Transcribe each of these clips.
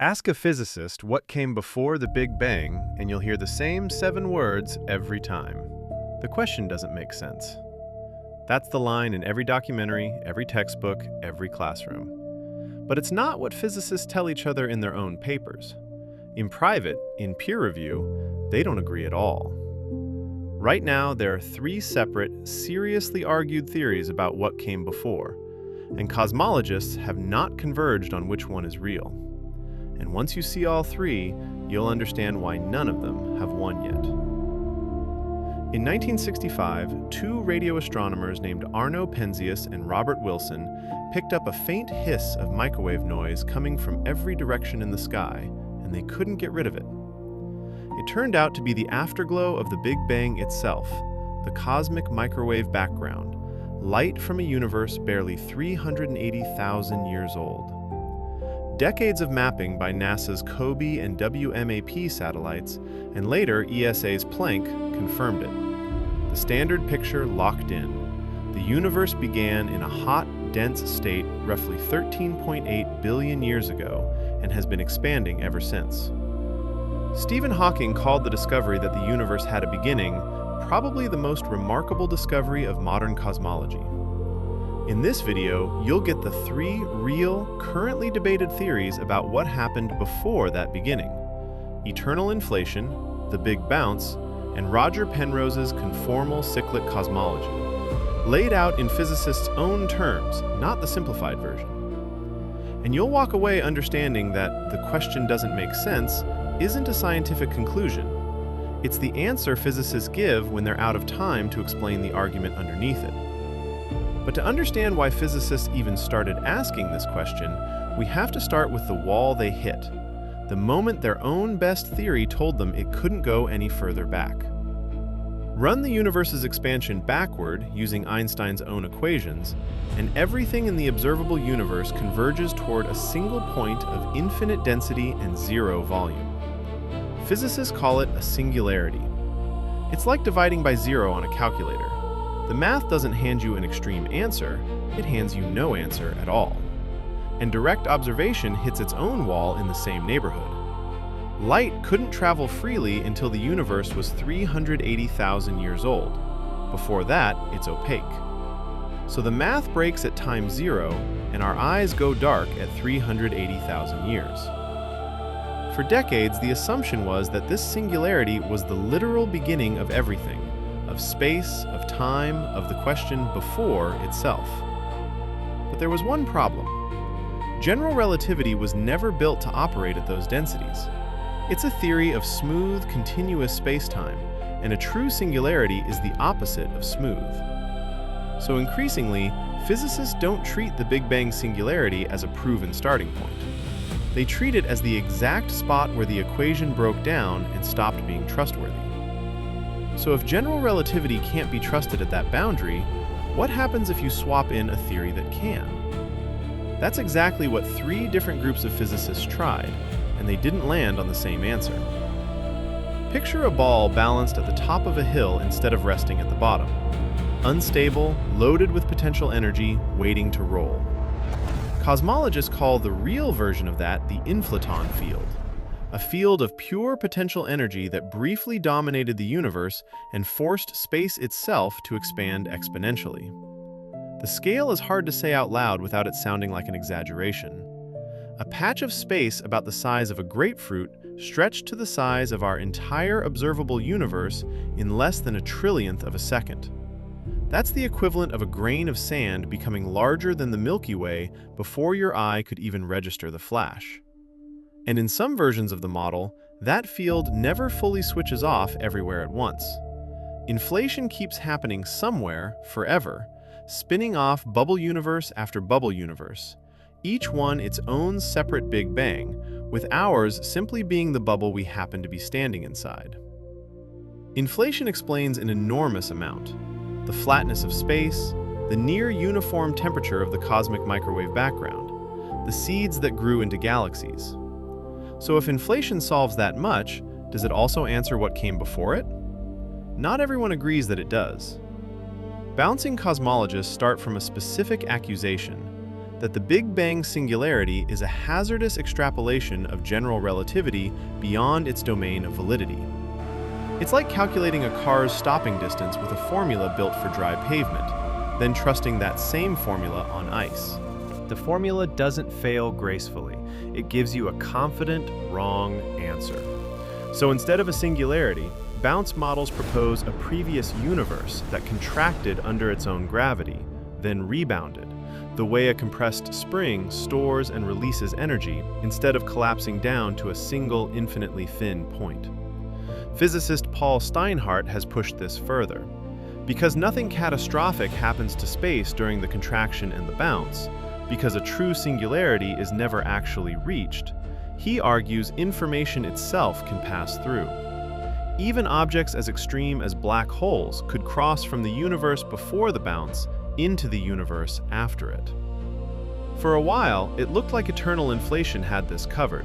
Ask a physicist what came before the Big Bang, and you'll hear the same 7 words every time. The question doesn't make sense. That's the line in every documentary, every textbook, every classroom. But it's not what physicists tell each other in their own papers. In private, in peer review, they don't agree at all. Right now, there are 3 separate, seriously argued theories about what came before, and cosmologists have not converged on which one is real. And once you see all 3, you'll understand why none of them have won yet. In 1965, 2 radio astronomers named Arno Penzias and Robert Wilson picked up a faint hiss of microwave noise coming from every direction in the sky, and they couldn't get rid of it. It turned out to be the afterglow of the Big Bang itself, the cosmic microwave background, light from a universe barely 380,000 years old. Decades of mapping by NASA's COBE and WMAP satellites, and later ESA's Planck, confirmed it. The standard picture locked in. The universe began in a hot, dense state roughly 13.8 billion years ago and has been expanding ever since. Stephen Hawking called the discovery that the universe had a beginning probably the most remarkable discovery of modern cosmology. In this video, you'll get the 3 real, currently debated theories about what happened before that beginning: eternal inflation, the Big Bounce, and Roger Penrose's conformal cyclic cosmology, laid out in physicists' own terms, not the simplified version. And you'll walk away understanding that the question doesn't make sense isn't a scientific conclusion. It's the answer physicists give when they're out of time to explain the argument underneath it. But to understand why physicists even started asking this question, we have to start with the wall they hit, the moment their own best theory told them it couldn't go any further back. Run the universe's expansion backward using Einstein's own equations, and everything in the observable universe converges toward a single point of infinite density and 0 volume. Physicists call it a singularity. It's like dividing by 0 on a calculator. The math doesn't hand you an extreme answer, it hands you no answer at all. And direct observation hits its own wall in the same neighborhood. Light couldn't travel freely until the universe was 380,000 years old. Before that, it's opaque. So the math breaks at time 0, and our eyes go dark at 380,000 years. For decades, the assumption was that this singularity was the literal beginning of everything, of space, of time, of the question before itself. But there was one problem. General relativity was never built to operate at those densities. It's a theory of smooth, continuous spacetime, and a true singularity is the opposite of smooth. So increasingly, physicists don't treat the Big Bang singularity as a proven starting point. They treat it as the exact spot where the equation broke down and stopped being trustworthy. So if general relativity can't be trusted at that boundary, what happens if you swap in a theory that can? That's exactly what 3 different groups of physicists tried, and they didn't land on the same answer. Picture a ball balanced at the top of a hill instead of resting at the bottom. Unstable, loaded with potential energy, waiting to roll. Cosmologists call the real version of that the inflaton field, a field of pure potential energy that briefly dominated the universe and forced space itself to expand exponentially. The scale is hard to say out loud without it sounding like an exaggeration. A patch of space about the size of a grapefruit stretched to the size of our entire observable universe in less than a trillionth of a second. That's the equivalent of a grain of sand becoming larger than the Milky Way before your eye could even register the flash. And in some versions of the model, that field never fully switches off everywhere at once. Inflation keeps happening somewhere, forever, spinning off bubble universe after bubble universe, each one its own separate Big Bang, with ours simply being the bubble we happen to be standing inside. Inflation explains an enormous amount: the flatness of space, the near-uniform temperature of the cosmic microwave background, the seeds that grew into galaxies. So if inflation solves that much, does it also answer what came before it? Not everyone agrees that it does. Bouncing cosmologists start from a specific accusation: that the Big Bang singularity is a hazardous extrapolation of general relativity beyond its domain of validity. It's like calculating a car's stopping distance with a formula built for dry pavement, then trusting that same formula on ice. The formula doesn't fail gracefully. It gives you a confident, wrong answer. So instead of a singularity, bounce models propose a previous universe that contracted under its own gravity, then rebounded, the way a compressed spring stores and releases energy instead of collapsing down to a single infinitely thin point. Physicist Paul Steinhardt has pushed this further. Because nothing catastrophic happens to space during the contraction and the bounce, because a true singularity is never actually reached, he argues information itself can pass through. Even objects as extreme as black holes could cross from the universe before the bounce into the universe after it. For a while, it looked like eternal inflation had this covered.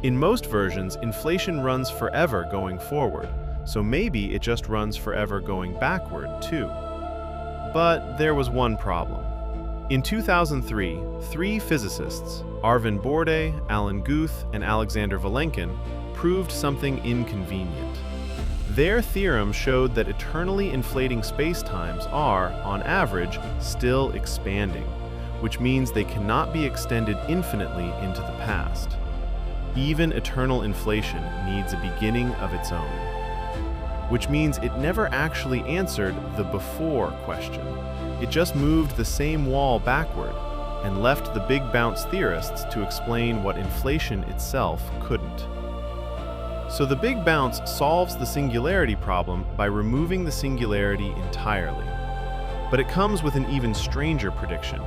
In most versions, inflation runs forever going forward, so maybe it just runs forever going backward, too. But there was one problem. In 2003, 3 physicists, Arvin Borde, Alan Guth, and Alexander Vilenkin, proved something inconvenient. Their theorem showed that eternally inflating spacetimes are, on average, still expanding, which means they cannot be extended infinitely into the past. Even eternal inflation needs a beginning of its own, which means it never actually answered the before question. It just moved the same wall backward and left the big bounce theorists to explain what inflation itself couldn't. So the big bounce solves the singularity problem by removing the singularity entirely. But it comes with an even stranger prediction: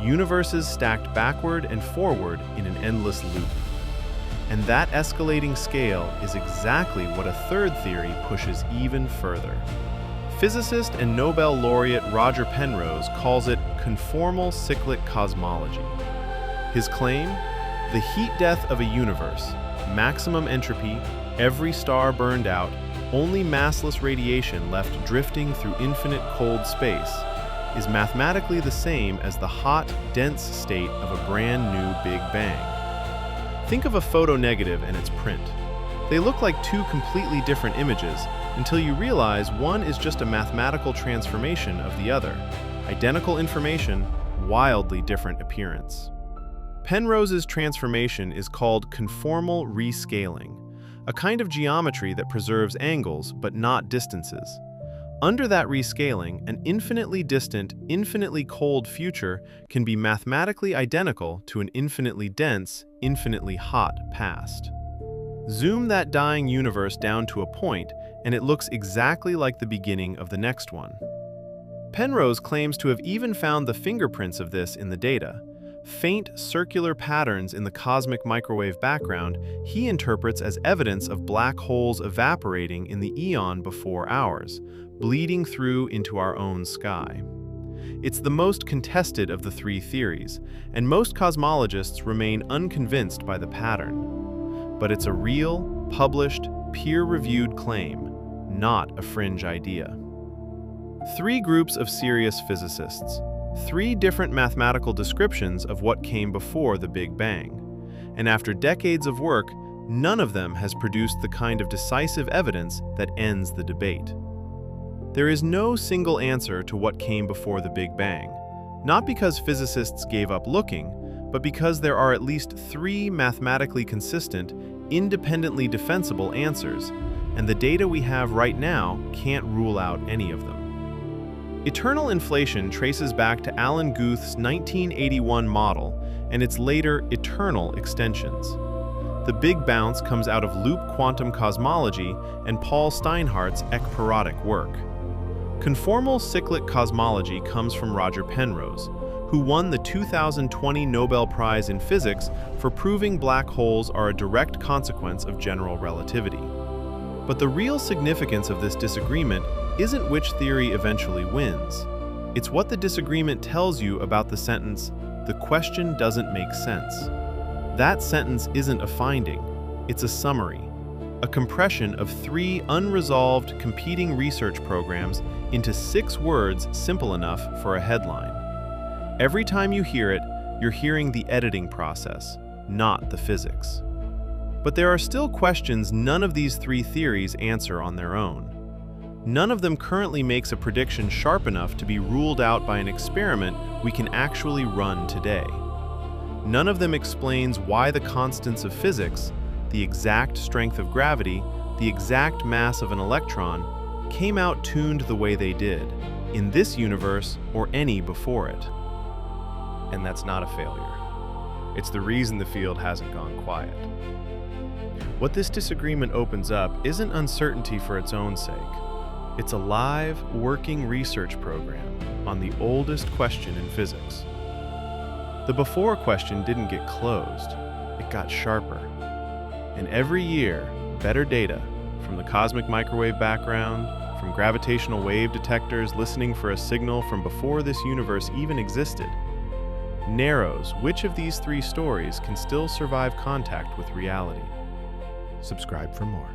universes stacked backward and forward in an endless loop. And that escalating scale is exactly what a third theory pushes even further. Physicist and Nobel laureate Roger Penrose calls it conformal cyclic cosmology. His claim? The heat death of a universe, maximum entropy, every star burned out, only massless radiation left drifting through infinite cold space, is mathematically the same as the hot, dense state of a brand new Big Bang. Think of a photo negative and its print. They look like 2 completely different images until you realize one is just a mathematical transformation of the other. Identical information, wildly different appearance. Penrose's transformation is called conformal rescaling, a kind of geometry that preserves angles but not distances. Under that rescaling, an infinitely distant, infinitely cold future can be mathematically identical to an infinitely dense, infinitely hot past. Zoom that dying universe down to a point, and it looks exactly like the beginning of the next one. Penrose claims to have even found the fingerprints of this in the data. Faint circular patterns in the cosmic microwave background he interprets as evidence of black holes evaporating in the eon before ours, bleeding through into our own sky. It's the most contested of the 3 theories, and most cosmologists remain unconvinced by the pattern. But it's a real, published, peer-reviewed claim, not a fringe idea. 3 groups of serious physicists, 3 different mathematical descriptions of what came before the Big Bang. And after decades of work, none of them has produced the kind of decisive evidence that ends the debate. There is no single answer to what came before the Big Bang, not because physicists gave up looking, but because there are at least 3 mathematically consistent, independently defensible answers, and the data we have right now can't rule out any of them. Eternal inflation traces back to Alan Guth's 1981 model and its later eternal extensions. The Big Bounce comes out of loop quantum cosmology and Paul Steinhardt's ekpyrotic work. Conformal cyclic cosmology comes from Roger Penrose, who won the 2020 Nobel Prize in Physics for proving black holes are a direct consequence of general relativity. But the real significance of this disagreement isn't which theory eventually wins. It's what the disagreement tells you about the sentence, "The question doesn't make sense." That sentence isn't a finding, it's a summary, a compression of 3 unresolved competing research programs into 6 words simple enough for a headline. Every time you hear it, You're hearing the editing process, not the physics. But there are still questions none of these three theories answer on their own. None of them currently makes a prediction sharp enough to be ruled out by an experiment we can actually run today. None of them explains why the constants of physics, the exact strength of gravity, the exact mass of an electron, came out tuned the way they did, in this universe or any before it. And that's not a failure. It's the reason the field hasn't gone quiet. What this disagreement opens up isn't uncertainty for its own sake. It's a live, working research program on the oldest question in physics. The before question didn't get closed, it got sharper. And every year, better data from the cosmic microwave background, from gravitational wave detectors listening for a signal from before this universe even existed, narrows which of these three stories can still survive contact with reality. Subscribe for more.